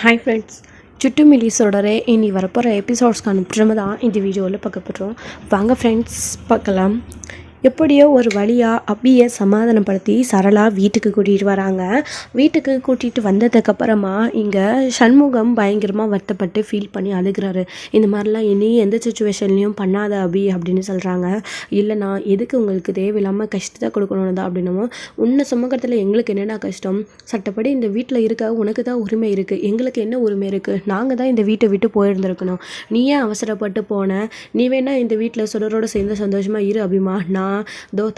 Hi friends, சுட்டு மில்லிஸோட இனி வரப்போகிற எபிசோட்ஸ்க்கான ட்ரிம் தான் இந்த வீடியோவில் பார்க்க போகிறோம். வாங்க ஃப்ரெண்ட்ஸ் பார்க்கலாம். எப்படியோ ஒரு வழியாக அபியை சமாதானப்படுத்தி சரளா வீட்டுக்கு கூட்டிகிட்டு வராங்க. வீட்டுக்கு கூட்டிகிட்டு வந்ததுக்கப்புறமா இங்கே சண்முகம் பயங்கரமாக வருத்தப்பட்டு ஃபீல் பண்ணி அழுகிறாரு. இந்த மாதிரிலாம் இனி எந்த சுச்சுவேஷன்லேயும் பண்ணாத அபி அப்படின்னு சொல்கிறாங்க. இல்லைண்ணா, எதுக்கு உங்களுக்கு தேவையில்லாமல் கஷ்டத்தை கொடுக்கணும்னு தான் அப்படின்னமோ, உன்னை சுமக்கிறதுல எங்களுக்கு என்னென்ன கஷ்டம்? சட்டப்படி இந்த வீட்டில் இருக்க உனக்கு தான் உரிமை இருக்குது, எங்களுக்கு என்ன உரிமை இருக்குது? நாங்கள் தான் இந்த வீட்டை விட்டு போயிருந்துருக்கணும். நீ ஏன் அவசரப்பட்டு போன? நீ வேணா இந்த வீட்டில் சுடரோடு சேர்ந்து சந்தோஷமாக இரு அபிமா. நான்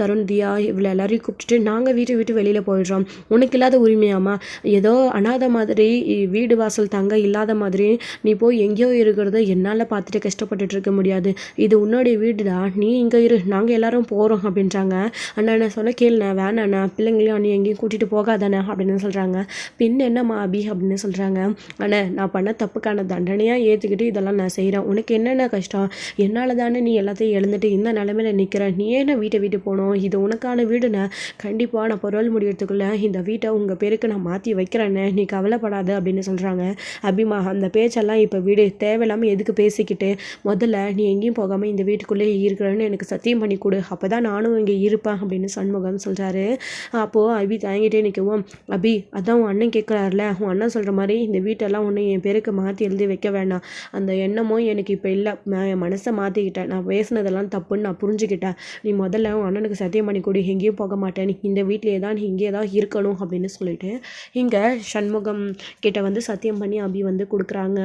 தருண், தியா இவ்வளோ எல்லாரையும் கூப்பிட்டுட்டு நாங்கள் வீட்டை விட்டு வெளியில் போயிடுறோம். உனக்கு இல்லாத உரிமையாமா? ஏதோ அனாதை மாதிரி வீடு வாசல் தங்க இல்லாத மாதிரி நீ போய் எங்கேயோ இருக்கிறத என்னால் பார்த்துட்டு கஷ்டப்பட்டுட்டு இருக்க முடியாது. இது உன்னுடைய வீடுடா, நீ இங்கே இரு, நாங்கள் எல்லாரும் போகிறோம் அப்படின்றாங்க. அண்ணா என்ன சொல்ல கேளுண்ணா, வேணாண்ணா, பிள்ளைங்களையும் நீ எங்கேயும் கூட்டிகிட்டு போகாதானே அப்படின்னு சொல்கிறாங்க. பின் என்னம்மா அபி அப்படின்னு சொல்கிறாங்க. அண்ணா, நான் பண்ண தப்புக்கான தண்டனையாக ஏற்றுக்கிட்டு இதெல்லாம் நான் செய்கிறேன். உனக்கு என்னென்ன கஷ்டம்? என்னால் தானே நீ எல்லாத்தையும் எழுந்துட்டு இந்த நிலைமையில் நிற்கிற. நீ ஏன்னா வீட்டை விட்டு போகணும்? இது உனக்கான வீடுண்ணே. கண்டிப்பாக நான் பொருள் முடியறதுக்குள்ளே இந்த வீட்டை உங்கள் பேருக்கு நான் மாற்றி வைக்கிறேன்னு, நீ கவலைப்படாத அப்படின்னு சொல்கிறாங்க. அபிமா, அந்த பேச்செல்லாம் இப்போ வீடு தேவையில்லாமல் எதுக்கு பேசிக்கிட்டு, முதல்ல நீ எங்கேயும் போகாமல் இந்த வீட்டுக்குள்ளே இருக்கிறேன்னு எனக்கு சத்தியம் பண்ணி கொடு, அப்போ தான் நானும் இங்கே இருப்பேன் அப்படின்னு சண்முகம் சொல்கிறாரு. அப்போது அபி தாங்கிட்டே நிற்கவும், அபி அதான் உன் அண்ணன் கேட்குறாருல, உன் அண்ணன் சொல்கிற மாதிரி இந்த வீட்டெல்லாம் ஒன்று என் பேருக்கு மாற்றி எழுதி வைக்க வேண்டாம். அந்த எண்ணமும் எனக்கு இப்போ இல்லை. நான் என் மனசை மாற்றிக்கிட்டேன். நான் பேசுனதெல்லாம் தப்புன்னு நான் புரிஞ்சுக்கிட்டேன். நீ முதல்ல உன் அண்ணனுக்கு சத்தியம் பண்ணி கொடு, எங்கேயும் போக மாட்டேன், நீ இந்த வீட்டிலே தான், நீ இங்கே தான் இருக்கணும் அப்படின்னு சொல்லிட்டு இங்கே சண்முகம் கிட்ட சத்தியம் பண்ணி அபி கொடுக்குறாங்க.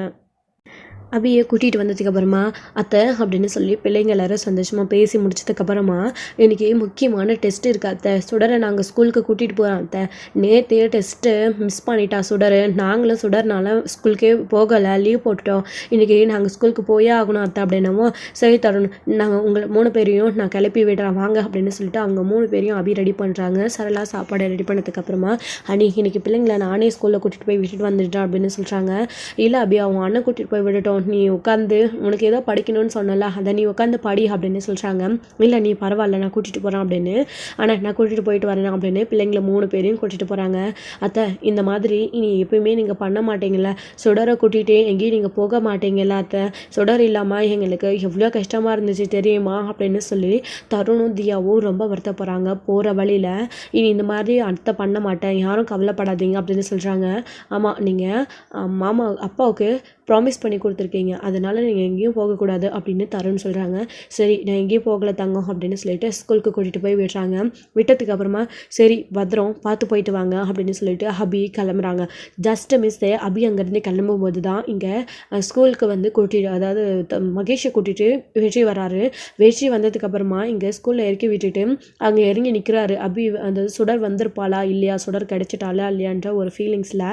அபியை கூட்டிகிட்டு வந்ததுக்கப்புறமா அத்தை அப்படின்னு சொல்லி பிள்ளைங்க எல்லாரும் சந்தோஷமாக பேசி முடிச்சதுக்கப்புறமா, இன்றைக்கி முக்கியமான டெஸ்ட் இருக்குது அத்தை, சுடரை நாங்கள் ஸ்கூலுக்கு கூட்டிகிட்டு போகிறோம் அத்தை. நேற்று டெஸ்ட்டு மிஸ் பண்ணிட்டா சுடர், நாங்களும் சுடர்னால ஸ்கூலுக்கே போகலை, லீவ் போட்டுட்டோம். இன்றைக்கி நாங்கள் ஸ்கூலுக்கு போயே ஆகணும் அத்தை அப்படின்னமோ, சரி தரணும், நாங்கள் உங்களை 3 பேரையும் நான் கிளப்பி விடுறேன் வாங்க அப்படின்னு சொல்லிட்டு அவங்க 3 பேரையும் அபி ரெடி பண்ணுறாங்க. சரளா சாப்பாடு ரெடி பண்ணதுக்கப்புறமா, இன்றைக்கி பிள்ளைங்களை நானே ஸ்கூலில் கூட்டிகிட்டு போய் விட்டுட்டு வந்துட்டேன் அப்படின்னு சொல்கிறாங்க. இல்லை அபி, அவங்க அண்ணன் கூட்டிகிட்டு போய் விடட்டும், நீ உட்காந்து உனக்கு ஏதோ படிக்கணும்னு சொன்னல, அதை நீ உட்காந்து படி அப்படின்னு சொல்கிறாங்க. இல்லை நீ பரவாயில்ல, நான் கூட்டிகிட்டு போகிறேன் அப்படின்னு. ஆனால் நான் கூட்டிகிட்டு போயிட்டு வரேன் அப்படின்னு பிள்ளைங்களை 3 பேரையும் கூட்டிகிட்டு போகிறாங்க. அத்தை, இந்த மாதிரி இனி எப்பயுமே நீங்கள் பண்ண மாட்டீங்கள, சுடரை கூட்டிகிட்டே எங்கேயும் நீங்கள் போக மாட்டீங்களா அத்தை? சுடர் இல்லாமல் எங்களுக்கு எவ்வளோ கஷ்டமாக இருந்துச்சு தெரியுமா அப்படின்னு சொல்லி தருணும் தியாவும் ரொம்ப வருத்தப்படுறாங்க. போகிற வழியில் இனி இந்த மாதிரி அத்தை பண்ண மாட்டேன், யாரும் கவலைப்படாதீங்க அப்படின்னு சொல்கிறாங்க. ஆமாம், நீங்கள் மாமா அப்பாவுக்கு ப்ராமிஸ் பண்ணி கொடுத்துருக்கீங்க, அதனால் நீங்கள் எங்கேயும் போகக்கூடாது அப்படின்னு தருண் சொல்கிறாங்க. சரி, நான் எங்கேயும் போகலை தங்கம் அப்படின்னு சொல்லிட்டு ஸ்கூலுக்கு கூட்டிகிட்டு போய் விடுறாங்க. விட்டதுக்கு அப்புறமா சரி பத்திரம் பார்த்து போயிட்டு வாங்க அப்படின்னு சொல்லிட்டு அபி கிளம்புறாங்க. ஜஸ்ட் மிஸ்ஸே அபி அங்கேருந்து கிளம்பும்போது தான் இங்கே ஸ்கூலுக்கு கூட்டிகிட்டு, அதாவது மகேஷை கூட்டிகிட்டு வெற்றி வராரு. வெற்றி வந்ததுக்கப்புறமா இங்கே ஸ்கூலில் இறக்கி விட்டுட்டு அங்கே இறங்கி நிற்கிறாரு. அபி அந்த சுடர் வந்திருப்பாளா இல்லையா, சுடர் கிடச்சிட்டாளா இல்லையான்ற ஒரு ஃபீலிங்ஸில்.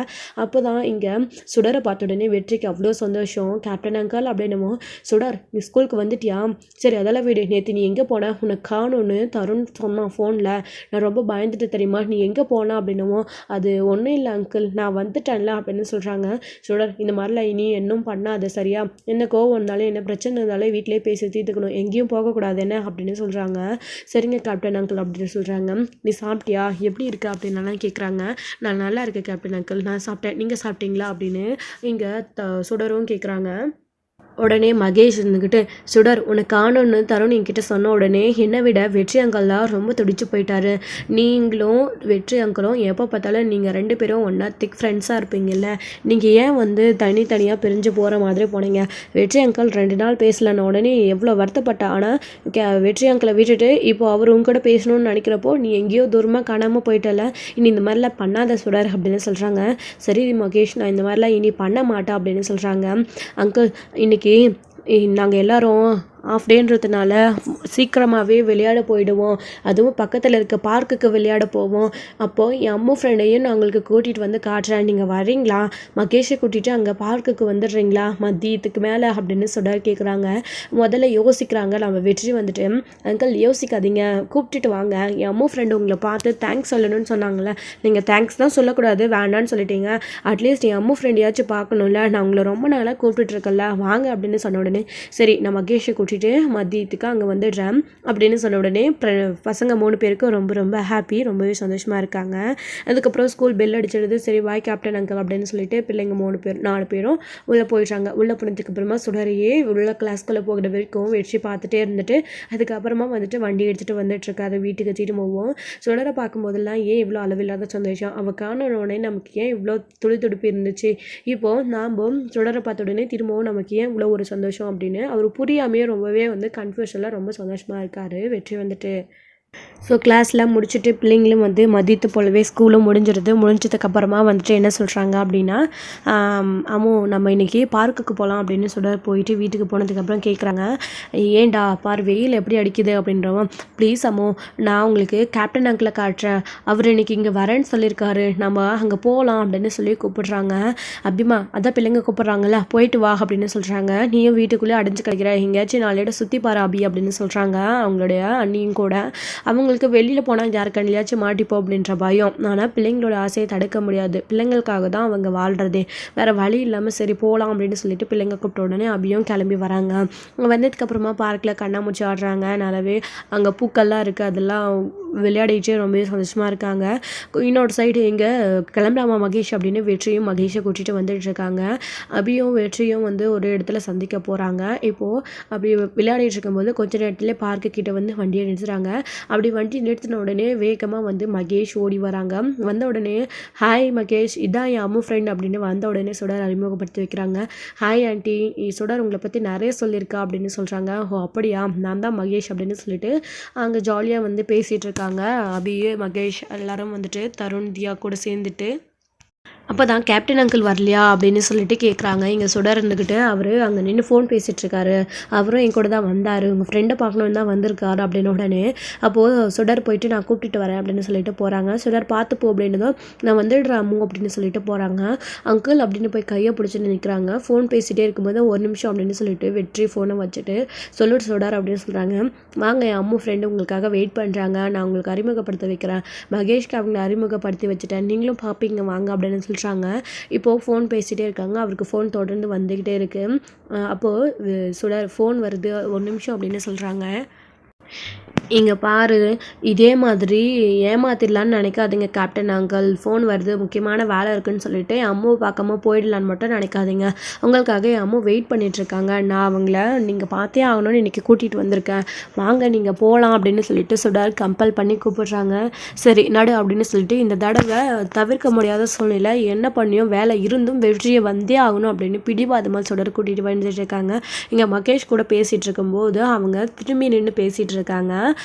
அப்போ தான் இங்கே சுடரை பார்த்த உடனே வெற்றிக்கு அவ்வளோ சந்தோஷம். கேப்டன் அங்கிள் அப்படின்னமோ, சுடர் நீ ஸ்கூலுக்கு வந்துட்டியா? சரி அதெல்லாம் விடு, நேற்று நீ எங்கே போன, உனக்கு காணும்னு தருண் சொன்னான் ஃபோனில், நான் ரொம்ப பயந்துட்டு தெரியுமா, நீ எங்கே போனா அப்படின்னமோ, அது ஒன்றும் இல்லை அங்கிள், நான் வந்துட்டேன்ல அப்படின்னு சொல்கிறாங்க. சுடர், இந்த மாதிரிலாம் இனி இன்னும் பண்ணாத சரியா, என்ன கோவம் இருந்தாலும் என்ன பிரச்சனை இருந்தாலும் வீட்டிலே பேசி தீர்த்துக்கணும், எங்கேயும் போகக்கூடாது என்ன அப்படின்னு சொல்கிறாங்க. சரிங்க கேப்டன் அங்கிள் அப்படின்னு சொல்கிறாங்க. நீ சாப்பிட்டியா, எப்படி இருக்கு அப்படின்லாம் கேட்குறாங்க. நான் நல்லா இருக்கேன் கேப்டன் அங்கிள், நான் சாப்பிட்டேன், நீங்கள் சாப்பிட்டீங்களா அப்படின்னு இங்கே சுடரும் கேட்குறாங்க. உடனே மகேஷ் இருந்துக்கிட்டு, சுடர் உனக்கு காணும்னு தருண் என்கிட்ட சொன்ன உடனே என்னை விட வெற்றி அங்கெல்லாம் ரொம்ப துடிச்சு போயிட்டாரு. நீங்களும் வெற்றி அங்கிளும் எப்போ பார்த்தாலும் நீங்கள் 2 பேரும் ஒன்றா திக் ஃப்ரெண்ட்ஸாக இருப்பீங்கல்ல, நீங்கள் ஏன் தனித்தனியாக பிரிஞ்சு போகிற மாதிரி போனீங்க? வெற்றி அங்கிள் 2 நாள் பேசலன்னு உடனே எவ்வளோ வருத்தப்பட்டா. ஆனால் வெற்றி அங்கிளை விட்டுட்டு இப்போ அவர் உங்கூட பேசணும்னு நினைக்கிறப்போ நீ எங்கேயோ தூரமாக காணாமல் போயிட்டல, இனி இந்த மாதிரிலாம் பண்ணாத சுடர் அப்படின்னு சொல்கிறாங்க. சரி மகேஷ், நான் இந்த மாதிரிலாம் இனி பண்ண மாட்டேன் அப்படின்னு சொல்கிறாங்க. அங்கிள், இன்னைக்கு நாங்கள் எல்லாரும் ஆஃப் டேன்றதுனால சீக்கிரமாகவே விளையாட போயிடுவோம், அதுவும் பக்கத்தில் இருக்க பார்க்குக்கு விளையாட போவோம். அப்போது என் அம்மா ஃப்ரெண்டையும் நான் உங்களுக்கு கூட்டிகிட்டு காட்டுறேன், நீங்கள் வரீங்களா? மகேஷை கூட்டிகிட்டு அங்கே பார்க்குக்கு வந்துடுறீங்களா மதியத்துக்கு மேலே அப்படின்னு சுடர் கேட்குறாங்க. முதல்ல யோசிக்கிறாங்க. நம்ம வெற்றி அங்கிள் யோசிக்காதீங்க, கூப்பிட்டுட்டு வாங்க, என் அம்மா ஃப்ரெண்டு உங்களை பார்த்து தேங்க்ஸ் சொல்லணும்னு சொன்னாங்களே, நீங்கள் தேங்க்ஸ் தான் சொல்லக்கூடாது, வேண்டான்னு சொல்லிட்டீங்க, அட்லீஸ்ட் என் அம்மா ஃப்ரெண்டையாச்சும் பார்க்கணும்ல, நான் உங்களை ரொம்ப நாளாக கூப்பிட்டுருக்கல, வாங்க அப்படின்னு சொன்ன உடனே சரி நான் மகேஷை கூட்டிகிட்டு கூட்டிகிட்டு மதியத்துக்கு அங்கே வந்துடுறேன் அப்படின்னு சொன்ன உடனே பசங்க 3 பேருக்கும் ரொம்ப ரொம்ப ஹாப்பி, ரொம்பவே சந்தோஷமாக இருக்காங்க. அதுக்கப்புறம் ஸ்கூல் பெல் அடிச்சிடுது. சரி பாய் கேப்டன் அங்கிள் அப்படின்னு சொல்லிட்டு பிள்ளைங்க 4 பேரும் உள்ளே போயிடுறாங்க. உள்ளே போனதுக்கு அப்புறமா சுடரையே உள்ள கிளாஸ்க்குள்ளே போகிற வரைக்கும் வெற்றி பார்த்துட்டே இருந்துட்டு அதுக்கப்புறமா வந்துட்டு வண்டி எடுத்துகிட்டு வந்துட்டுருக்காரு வீட்டுக்கு திரும்பவும். சுடரை பார்க்கும்போதெல்லாம் ஏன் இவ்வளோ அளவில்லாத சந்தோஷம், அவள் காணோடனே நமக்கு ஏன் இவ்வளோ துடிதுடிப்பு இருந்துச்சு, இப்போது நாம் சுடரை பார்த்த உடனே திரும்பவும் நமக்கு ஏன் இவ்வளோ ஒரு சந்தோஷம் அப்படின்னு அவர் புரியாமையே ரொம்பவே வந்து கன்ஃபியூஷனில் ரொம்ப சந்தோஷமாக இருக்கார் வெற்றி வந்துட்டு. ஸோ கிளாஸ்லாம் முடிச்சுட்டு பிள்ளைங்களும் வந்து மதியத்து போலவே ஸ்கூலும் முடிஞ்சதுக்கப்புறமா வந்துட்டு என்ன சொல்கிறாங்க அப்படின்னா, அம்மு நம்ம இன்றைக்கி பார்க்குக்கு போகலாம் அப்படின்னு சொல்லிட்டு போயிட்டு வீட்டுக்கு போனதுக்கப்புறம் கேட்குறாங்க, ஏன்டா பார் வெயில் எப்படி அடிக்குது அப்படின்றவன், ப்ளீஸ் அம்மு நான் உங்களுக்கு கேப்டன் அங்கிளை காட்டுறேன், அவர் இன்றைக்கி இங்கே வரேன்னு சொல்லியிருக்காரு, நம்ம அங்கே போகலாம் அப்படின்னு சொல்லி கூப்பிடுறாங்க. அப்படிமா அதான் பிள்ளைங்க கூப்பிட்றாங்களா போயிட்டு வா அப்படின்னு சொல்கிறாங்க. நீயும் வீட்டுக்குள்ளே அடைஞ்சு கிடைக்கிற எங்கேயாச்சும் 4 இடம் சுற்றி பாரு அபி அப்படின்னு சொல்கிறாங்க அவங்களுடைய அண்ணியும் கூட. அவங்களுக்கு வெளியில் போனால் யார் கண்ணிலையாச்சும் மாட்டிப்போம் அப்படின்ற பயம். ஆனால் பிள்ளைங்களோட ஆசையை தடுக்க முடியாது, பிள்ளைங்களுக்காக தான் அவங்க வாழ்கிறதே, வேறு வழி இல்லாமல் சரி போகலாம் அப்படின்னு சொல்லிட்டு பிள்ளைங்க கூப்பிட்ட உடனே அபியும் கிளம்பி வராங்க. அங்கே வந்ததுக்கப்புறமா பார்க்கில் கண்ணாமூச்சி ஆடுறாங்க. நல்லாவே அங்கே பூக்கள்லாம் இருக்குது, அதெல்லாம் விளையாடிட்டு ரொம்பவே சந்தோஷமாக இருக்காங்க. இன்னொரு சைடு எங்கே கிளம்பலாமா மகேஷ் அப்படின்னு வெற்றியும் மகேஷை கூட்டிகிட்டு வந்துட்டு இருக்காங்க. அபியும் வெற்றியும் வந்து ஒரு இடத்துல சந்திக்க போகிறாங்க. இப்போது அப்படி விளையாடிட்டு இருக்கும்போது கொஞ்ச நேரத்துலேயே பார்க்கு கிட்ட வந்து வண்டியை நிறுத்துறாங்க. அப்படி வண்டி நிறுத்தின உடனே வேகமாக வந்து மகேஷ் ஓடி வராங்க. வந்த உடனே ஹாய் மகேஷ், இதான் என் அம்மு ஃப்ரெண்ட் அப்படின்னு வந்த உடனே சுடர் அறிமுகப்படுத்தி வைக்கிறாங்க. ஹாய் ஆண்டி, சுடர் உங்களை பற்றி நிறைய சொல்லியிருக்கா அப்படின்னு சொல்கிறாங்க. ஓ அப்படியா, நான் தான் மகேஷ் அப்படின்னு சொல்லிட்டு அங்கே ஜாலியாக வந்து பேசிகிட்டு இருக்காங்க. அபி மகேஷ் எல்லாரும் வந்துட்டு தருண் தியா கூட சேர்ந்துட்டு. அப்போ தான் கேப்டன் அங்கிள் வரலையா அப்படின்னு சொல்லிட்டு கேட்குறாங்க. இங்கே சுடர் இருந்துக்கிட்டு அவர் அங்கே நின்று ஃபோன் பேசிகிட்ருக்காரு, அவரும் என் கூட தான் வந்தார், உங்கள் ஃப்ரெண்டை பார்க்கணுன்னு தான் வந்திருக்காரு அப்படின்னு உடனே அப்போது சுடர் போயிட்டு நான் கூப்பிட்டு வரேன் அப்படின்னு சொல்லிட்டு போகிறாங்க. சுடர் பார்த்துப்போ அப்படின்னதும் நான் வந்துடுறேன் அம்மு அப்படின்னு சொல்லிட்டு போகிறாங்க. அங்கிள் அப்படின்னு போய் கையை பிடிச்சிட்டு நிற்கிறாங்க. ஃபோன் பேசிகிட்டே இருக்கும்போது 1 நிமிஷம் அப்படின்னு சொல்லிட்டு வெற்றி ஃபோனை வச்சுட்டு சொல்லிட்டு சுடர் அப்படின்னு சொல்கிறாங்க, வாங்க என் அம்மு ஃப்ரெண்டு உங்களுக்காக வெயிட் பண்ணுறாங்க, நான் உங்களுக்கு அறிமுகப்படுத்த வைக்கிறேன், மகேஷ்க்கு அவங்களை அறிமுகப்படுத்தி வச்சுட்டேன், நீங்களும் பார்ப்பீங்க வாங்க அப்படின்னு சொல்லிட்டாங்க. இப்போது ஃபோன் பேசிகிட்டே இருக்காங்க. அவருக்கு ஃபோன் தொடர்ந்து வந்துக்கிட்டே இருக்குது. அப்போது சுடர் ஃபோன் வருது 1 நிமிஷம் அப்படின்னு சொல்கிறாங்க. இங்கே பாரு, இதே மாதிரி ஏமாத்திடலான்னு நினைக்காதீங்க கேப்டன் அங்கிள், ஃபோன் வருது முக்கியமான வேலை இருக்குதுன்னு சொல்லிட்டு என் அம்மாவை பார்க்காம போயிடலான்னு மட்டும் நினைக்காதீங்க, உங்களுக்காக என் அம்மா வெயிட் பண்ணிகிட்ருக்காங்க, நான் அவங்கள நீங்கள் பார்த்தே ஆகணும்னு இன்றைக்கி கூட்டிகிட்டு வந்திருக்கேன், வாங்க நீங்கள் போகலாம் அப்படின்னு சொல்லிட்டு சுடர் கம்பல் பண்ணி கூப்பிடுறாங்க. சரி நடு அப்படின்னு சொல்லிட்டு இந்த தடவை தவிர்க்க முடியாத சூழ்நிலை என்ன பண்ணியும் வேலை இருந்தும் வெற்றியை வந்தே ஆகணும் அப்படின்னு பிடிவாதமாக சுடர் கூட்டிகிட்டு வந்துட்டு இருக்காங்க. இங்கே மகேஷ் கூட பேசிகிட்டு இருக்கும்போது அவங்க திரும்பி நின்று பேசிகிட்டு இருக்காங்க.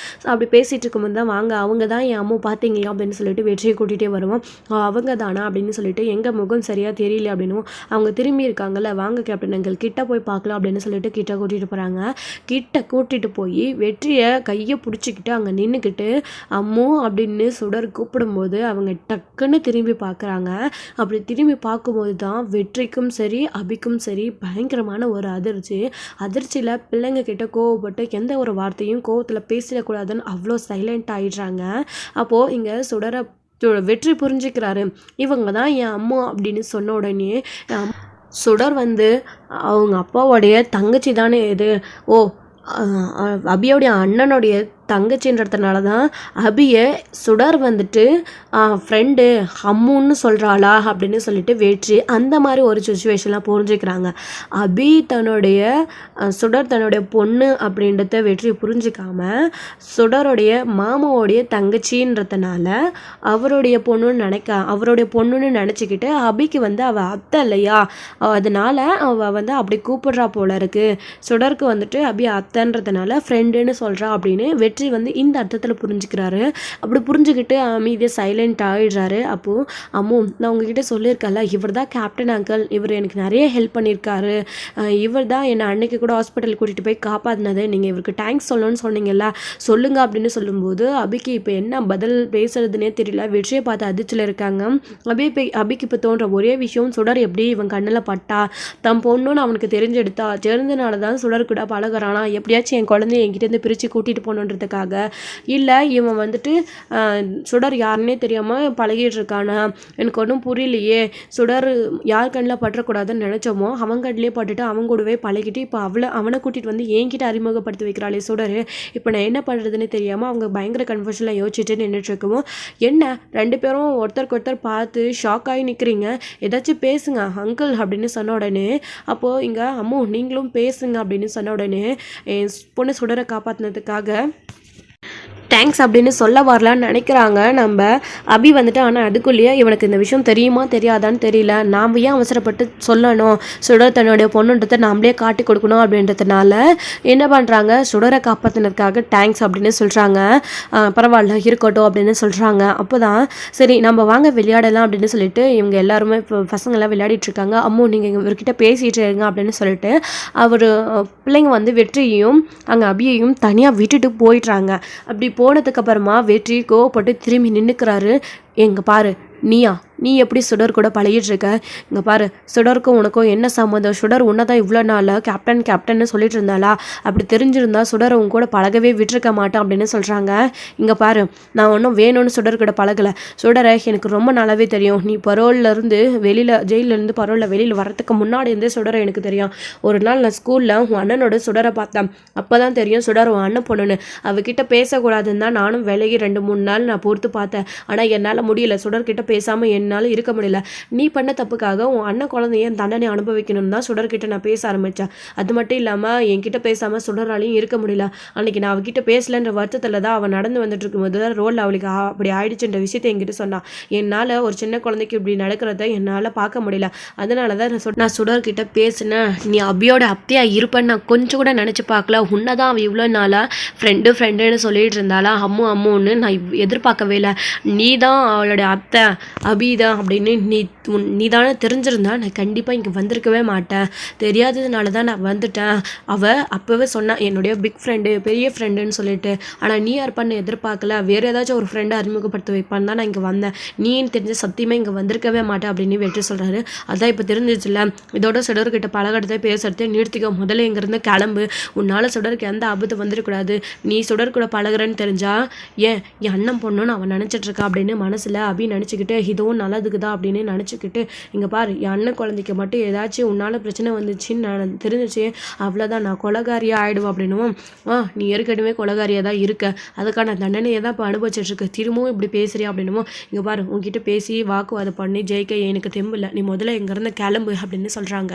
அப்படி பேசிகிட்டு இருக்கும்போது தான் வாங்க அவங்க தான் என் அம்மா பார்த்தீங்களா அப்படின்னு சொல்லிட்டு வெற்றியை கூட்டிகிட்டே வருவோம். அவங்க தானா அப்படின்னு சொல்லிட்டு எங்கள் முகம் சரியாக தெரியல அப்படின்னும் அவங்க திரும்பி இருக்காங்கல்ல, வாங்க கேப்டன் அங்கிள் கிட்ட போய் பார்க்கலாம் அப்படின்னு சொல்லிட்டு கிட்ட கூட்டிகிட்டு போகிறாங்க. கிட்ட கூட்டிகிட்டு போய் வெற்றியை கையை பிடிச்சிக்கிட்டு அங்கே நின்றுக்கிட்டு அம்மு அப்படின்னு சுடர் கூப்பிடும்போது அவங்க டக்குன்னு திரும்பி பார்க்குறாங்க. அப்படி திரும்பி பார்க்கும்போது தான் வெற்றிக்கும் சரி அபிக்கும் சரி பயங்கரமான ஒரு அதிர்ச்சியில் பிள்ளைங்க கிட்ட கோவப்பட்டு எந்த ஒரு வார்த்தையும் கோவத்தில் பேசிடக்கூடாதுன்னு அவ்வளோ சைலண்ட் ஆகிடுறாங்க. அப்போது இங்கே சுடரை வெற்றி புரிஞ்சுக்கிறாரு, இவங்க தான் என் அம்மா அப்படின்னு சொன்ன உடனே சுடர் வந்து அவங்க அப்பாவோடைய தங்கச்சி தானே இது, ஓ அபியோடைய அண்ணனுடைய தங்கச்சின்றதுனால தான் அபியை சுடர் வந்துட்டு ஃப்ரெண்டு அம்முன்னு சொல்கிறாளா அப்படின்னு சொல்லிட்டு வெற்றி அந்த மாதிரி ஒரு சுச்சுவேஷன்லாம் புரிஞ்சுக்கிறாங்க. அபி சுடர் தன்னுடைய பொண்ணு அப்படின்றத வெற்றி புரிஞ்சிக்காம சுடருடைய மாமாவோடைய தங்கச்சின்றதுனால அவருடைய பொண்ணுன்னு நினச்சிக்கிட்டு அபிக்கு வந்து அவள் அத்தை இல்லையா, அதனால் அவள் வந்து அப்படி கூப்பிடுறா போல இருக்குது, சுடருக்கு வந்துட்டு அபி அத்தைன்றதுனால ஃப்ரெண்டுன்னு சொல்கிறா அப்படின்னு வெற்றி வந்து இந்த அர்த்தத்தில் புரிஞ்சுக்கிறாரு. அப்படி புரிஞ்சுக்கிட்டு அமைதியாக சைலண்ட் ஆகிடுறாரு. அப்போது அம்மு நான் உங்ககிட்ட சொல்லியிருக்கல, இவர் தான் கேப்டன் அங்கிள், இவர் எனக்கு நிறைய ஹெல்ப் பண்ணியிருக்காரு, இவர் தான் என்னை அன்னைக்கு கூட ஹாஸ்பிட்டல் கூட்டிகிட்டு போய் காப்பாற்றினது, நீங்கள் இவருக்கு தேங்க்ஸ் சொல்லணும்னு சொன்னீங்கல்ல, சொல்லுங்க அப்படின்னு சொல்லும்போது அபிக்கு இப்போ என்ன பதில் பேசுறதுனே தெரியல. வெற்றியை பார்த்து அதிர்ச்சியில் இருக்காங்க. அபிக்கு இப்போ தோன்ற ஒரே விஷயம், சுடர் எப்படி இவன் கண்ணில் பட்டா தம் பொண்ணுன்னு அவனுக்கு தெரிஞ்சதுனால தான் சுடர் கூட பழகிறானா, எப்படியாச்சும் என் குழந்தைய என்கிட்டேருந்து பிரித்து கூட்டிகிட்டு போகணுன்றது காப்பாற்றினதுக்காக, இல்லை இவன் வந்துட்டு சுடர் யாருன்னே தெரியாமல் பழகிட்டு இருக்கானா, எனக்கு ஒன்றும் புரியலையே. சுடர் யார் கண்ணில் பற்றக்கூடாதுன்னு நினச்சோமோ அவன் கண்ணிலே பட்டுட்டு அவங்க கூடவே பழகிட்டு இப்போ அவனை கூட்டிகிட்டு வந்து என்கிட்ட அறிமுகப்படுத்தி வைக்கிறாளே சுடர். இப்போ நான் என்ன பண்ணுறதுன்னு தெரியாமல் அவங்க பயங்கர கன்ஃபியூஷனில் யோசிச்சுட்டு நின்றுட்டு இருக்கவும், என்ன 2 பேரும் ஒருத்தருக்கு ஒருத்தர் பார்த்து ஷாக் ஆகி நிற்கிறீங்க, ஏதாச்சும் பேசுங்க அங்கிள் அப்படின்னு சொன்ன உடனே, அப்போது இங்கே அம்மு நீங்களும் பேசுங்க அப்படின்னு சொன்ன உடனே என் பொண்ணு சுடரை காப்பாற்றினதுக்காக தேங்க்ஸ் அப்படின்னு சொல்ல வரலான்னு நினைக்கிறாங்க நம்ம அபி வந்துட்டு. ஆனால் அதுக்குள்ளேயே இவனுக்கு இந்த விஷயம் தெரியுமா தெரியாதான்னு தெரியல. நாம் ஏன் அவசரப்பட்டு சொல்லணும், சுடர் தன்னுடைய பொண்ணுன்றதை நாமளே காட்டி கொடுக்கணும் அப்படின்றதுனால என்ன பண்ணுறாங்க, சுடரை காப்பாற்றினதுக்காக தேங்க்ஸ் அப்படின்னு சொல்கிறாங்க. பரவாயில்ல இருக்கட்டும் அப்படின்னு சொல்கிறாங்க. அப்போ தான் சரி நம்ம வாங்க விளையாடலாம் அப்படின்னு சொல்லிட்டு இவங்க எல்லாருமே இப்போ பசங்கள்லாம் விளையாடிட்டு இருக்காங்க. அம்மு நீங்கள் இவர்கிட்ட பேசிகிட்டு இருங்க அப்படின்னு சொல்லிட்டு அவர் பிள்ளைங்க வந்து வெற்றியையும் அங்கே அபியையும் தனியாக விட்டுட்டு போயிடுறாங்க. அப்படி போனதுக்கப்புறமா வெற்றி கோவப்பட்டு திரும்பி நின்றுக்கிறாரு. எங்கே பாரு நீ எப்படி சுடர் கூட பழகிட்டு இருக்க, இங்கே பாரு சுடருக்கும் உனக்கும் என்ன சம்மந்தம், சுடர் உன்னை தான் இவ்வளோ நாளாக கேப்டன்னு சொல்லிட்டு இருந்தாளா, அப்படி தெரிஞ்சிருந்தா சுடர் உன் கூட பழகவே விட்டுருக்க மாட்டேன் அப்படின்னு சொல்கிறாங்க. இங்கே பாரு நான் ஒன்றும் வேணும்னு சுடர் கூட பழகலை, சுடரை எனக்கு ரொம்ப நல்லாவே தெரியும். நீ பரோல்லேருந்து ஜெயிலேருந்து பரோலில் வெளியில் வரத்துக்கு முன்னாடி இருந்தே சுடரை எனக்கு தெரியும். ஒரு நாள் நான் ஸ்கூலில் உன் அண்ணனோட சுடரை பார்த்தேன், அப்போ தான் தெரியும் சுடர் உன் அண்ணன் பொண்ணுன்னு. அவகிட்ட பேசக்கூடாதுன்னு தான் நானும் விலகி 2-3 நாள் நான் பொறுத்து பார்த்தேன். ஆனால் என்னால் முடியல, சுடர்கிட்ட பேசாமல் என்னால் இருக்க முடியல. நீ பண்ண தப்புக்காக உன் அண்ணன் குழந்தைய தண்டனை அனுபவிக்கணும்னு தான் சுடர்கிட்ட நான் பேச ஆரம்பித்தேன். அது மட்டும் இல்லாமல் என்கிட்ட பேசாமல் சுடராலையும் இருக்க முடியல. அன்றைக்கி நான் அவகிட்ட பேசலன்ற வருத்தத்தில் தான் அவன் நடந்து வந்துட்டு இருக்கும்போது தான் ரோல் அவளுக்கு அப்படி ஆயிடுச்சுன்ற விஷயத்தை என்கிட்ட சொன்னான். என்னால் ஒரு சின்ன குழந்தைக்கு இப்படி நடக்கிறத என்னால் பார்க்க முடியல. அதனால தான் நான் சுடர்கிட்ட பேசினேன். நீ அபியோட அப்தியா இருப்பேன்னு நான் கொஞ்சம் கூட நினச்சி பார்க்கல. உன்னை தான் அவள் இவ்வளோ நாளாக ஃப்ரெண்டுன்னு சொல்லிட்டு இருந்தாளா, அம்முன்னு நான் எதிர்பார்க்கவே இல்லை. நீ தான் அவளோட அத்தை அபிதான் அப்படின்னு நீ தானே தெரிஞ்சிருந்தா நான் கண்டிப்பாக இங்கே வந்திருக்கவே மாட்டேன். தெரியாததுனால தான் நான் வந்துட்டேன். அவள் அப்போவே சொன்னான் என்னுடைய பிக் ஃப்ரெண்டு பெரிய ஃப்ரெண்டுன்னு சொல்லிட்டு. ஆனால் நீ யார் பண்ண எதிர்பார்க்கல, வேறு ஏதாச்சும் ஒரு ஃப்ரெண்டை அறிமுகப்படுத்த வைப்பான்னு தான் நான் இங்கே வந்தேன். நீன்னு தெரிஞ்ச சத்தியமாக இங்கே வந்திருக்கவே மாட்டேன் அப்படின்னு வெற்றி சொல்கிறாரு. அதான் இப்போ தெரிஞ்சிச்சுல, இதோட சுடர்கிட்ட பழகத்தை பேசுறதே நிறுத்திக்க, முதல்ல இங்கேருந்து கிளம்பு. உன்னால் சுடருக்கு எந்த ஆபத்து வந்துடக்கூடாது. நீ சுடர் கூட பழகிறன்னு தெரிஞ்சா என் அண்ணன் பொண்ணுன்னு அவன் நினச்சிட்ருக்கா அப்படின்னு மனசில் அபி நினச்சிக்கிட்டு இதுவும் நல்லதுக்கு தான் அப்படின்னு நினச்சிக்கிட்டு, இங்கே பாரு என் அண்ணன் குழந்தைக்கு மட்டும் ஏதாச்சும் உன்னால் பிரச்சனை வந்துச்சுன்னு நான் தெரிஞ்சிச்சு அவ்வளோதான், நான் கொலகாரியாக ஆகிடுவேன் அப்படின்னும். நீ ஏற்கனவே கொலகாரியாக தான் இருக்க, அதுக்கான தண்டனையை தான் இப்போ அனுபவிச்சிட்ருக்கு, திரும்பவும் இப்படி பேசுறியா அப்படின்னும். இங்கே பாரு உங்ககிட்ட பேசி வாக்குவாதம் பண்ணி ஜெயிக்க எனக்கு தெம்பில்லை, நீ முதல்ல இங்கேருந்து கிளம்பு அப்படின்னு சொல்கிறாங்க.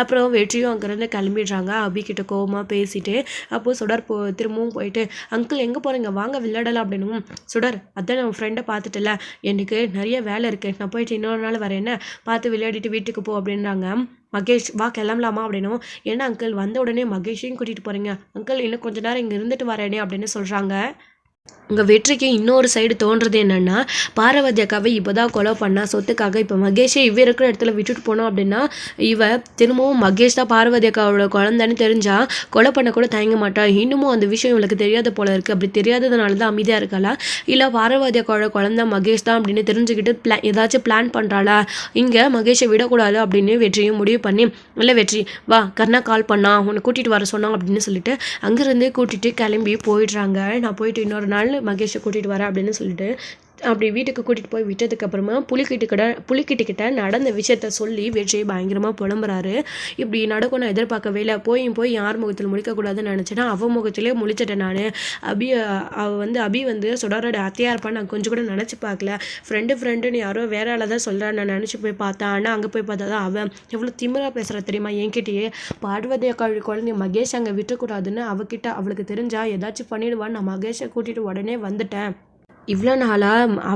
அப்புறம் வெற்றியும் அங்கேருந்து கிளம்பிடுறாங்க. அபிக்கிட்ட கோவமாக பேசிட்டு அப்போது சுடர் திரும்பவும் போயிட்டு, அங்கிள் எங்கே போகிறீங்க, வாங்க விளையாடலாம் அப்படின்னும். சுடர் அதான் நான் ஃப்ரெண்டை பார்த்துட்டல, எனக்கு நிறைய வேலை இருக்குது, நான் போயிட்டு இன்னொரு நாள் வரேன்னு பார்த்து விளையாடிட்டு வீட்டுக்கு போ அப்படின்றாங்க. மகேஷ் வா கிளம்பலாமா அப்படின்னும். ஏன்னா அங்கிள் வந்த உடனே மகேஷையும் கூட்டிகிட்டு போகிறீங்க, அங்கிள் இன்னும் கொஞ்ச நேரம் இங்கே இருந்துட்டு வரேனே அப்படின்னு சொல்கிறாங்க. உங்கள் வெற்றிக்கு இன்னொரு சைடு தோன்றது என்னென்னா, பார்வதி அக்காவை இப்போ தான் கொலை பண்ணா சொத்துக்காக, இப்போ மகேஷை இவ இருக்கிற இடத்துல விட்டுட்டு போனோம் அப்படின்னா இவ திரும்பவும் மகேஷ் தான் பார்வதி அக்காவோட குழந்தைன்னு தெரிஞ்சால் கொலை பண்ண கூட தயங்க மாட்டா. இன்னமும் அந்த விஷயம் இவளுக்கு தெரியாத போல இருக்குது. அப்படி தெரியாததுனால தான் அமைதியாக இருக்காளா, இல்லை பார்வதி அக்காவோட குழந்தை மகேஷ் தான் அப்படின்னு தெரிஞ்சுக்கிட்டு ஏதாச்சும் பிளான் பண்ணுறாளா, இங்கே மகேஷை விடக்கூடாது அப்படின்னு வெற்றியும் முடிவு பண்ணி, இல்லை வெற்றி வா கர்ணா கால் பண்ணா உன்னை கூட்டிகிட்டு வர சொன்னாங்க அப்படின்னு சொல்லிட்டு அங்கேருந்து கூட்டிகிட்டு கிளம்பி போயிடுறாங்க. நான் போயிட்டு இன்னொரு நாள் மகேஷை கூட்டிகிட்டு வரேன் அப்படின்னு சொல்லிட்டு அப்படி வீட்டுக்கு கூட்டிகிட்டு போய் விட்டதுக்கப்புறமா புலிக்கிட்ட நடந்த விஷயத்த சொல்லி வெற்றியை பயங்கரமாக புலம்புறாரு. இப்படி நடக்கும் நான் எதிர்பார்க்கவே இல்லை, போய் யார் முகத்தில் முழிக்கக்கூடாதுன்னு நினச்சேன்னா அவன் முகத்திலே முழிச்சிட்டேன் நான். அபி வந்து சுடரோட அத்தையாக இருப்பான்னு நான் கொஞ்சம் கூட நினச்சி பார்க்கல. ஃப்ரெண்டுன்னு யாரோ வேற ஆளை தான் சொல்கிறான் நான் நினச்சி போய் பார்த்தேன். ஆனால் அங்கே போய் பார்த்தா தான் அவன் எவ்வளோ திமிராக பேசுகிறா தெரியுமா என்கிட்டயே. பார்வதி அக்கா குழந்தைய மகேஷ் அங்கே விட்டுக்கூடாதுன்னு அவளுக்கு தெரிஞ்சா ஏதாச்சும் பண்ணிடுவான்னு நான் மகேஷை கூட்டிகிட்டு உடனே வந்துட்டேன். இவ்வளோ நாளாக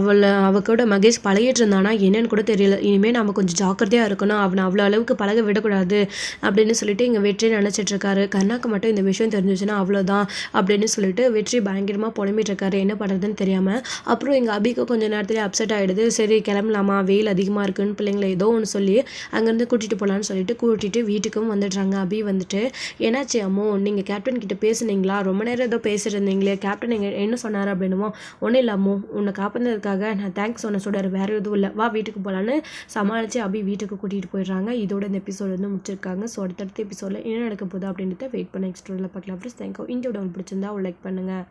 அவ கூட மகேஷ் பழகிட்டு இருந்தானா என்னன்னு கூட தெரியல. இனிமேல் நம்ம கொஞ்சம் ஜாக்கிரதையாக இருக்கணும், அவனை அவ்வளோ அளவுக்கு பழக விடக்கூடாது அப்படின்னு சொல்லிட்டு இங்கே வெற்றி நினச்சிட்ருக்காரு. கர்ணாக்கு மட்டும் இந்த விஷயம் தெரிஞ்சிச்சுன்னா அவ்வளோதான் அப்படின்னு சொல்லிட்டு வெற்றி பயங்கரமாக புலம்பிகிட்ருக்காரு, என்ன பண்ணுறதுன்னு தெரியாமல். அப்புறம் எங்கள் அபிக்கு கொஞ்சம் நேரத்துலேயே அப்செட் ஆகிடுது. சரி கிளம்பலாமா, வெயில் அதிகமாக இருக்குன்னு பிள்ளைங்களை ஏதோ ஒன்று சொல்லி அங்கேருந்து கூட்டிகிட்டு போகலான்னு சொல்லிட்டு கூட்டிகிட்டு வீட்டுக்கும் வந்துடுறாங்க. அபி வந்துட்டு, என்னாச்சு அம்மோ நீங்கள் கேப்டன் கிட்ட பேசுனீங்களா, ரொம்ப நேரம் ஏதோ பேசிட்டு இருந்தீங்களே, கேப்டன் என்ன சொன்னார் அப்படின்னுமோ. ஒன்றும் இல்லை உன்னை காப்பாந்ததுக்காக நான் தேங்க்ஸ் சொன்ன சொல்கிறார், வேறு எதுவும் இல்லை, வா வீட்டுக்கு போகலான்னு சமாளித்து அபி வீட்டுக்கு கூட்டிகிட்டு போயிடுறாங்க. இதோட இந்த எபிசோடு வந்து முடிச்சிருக்காங்க. ஸோ அடுத்தடுத்த எபிசோடில் என்ன நடக்க போகுது அப்படின்றத வெயிட் பண்ண எக்ஸ்ட்ரோவில் பார்க்கலாம். Friends thank you. இந்த வீடியோ பிடிச்சிருந்தா லைக் பண்ணுங்கள்.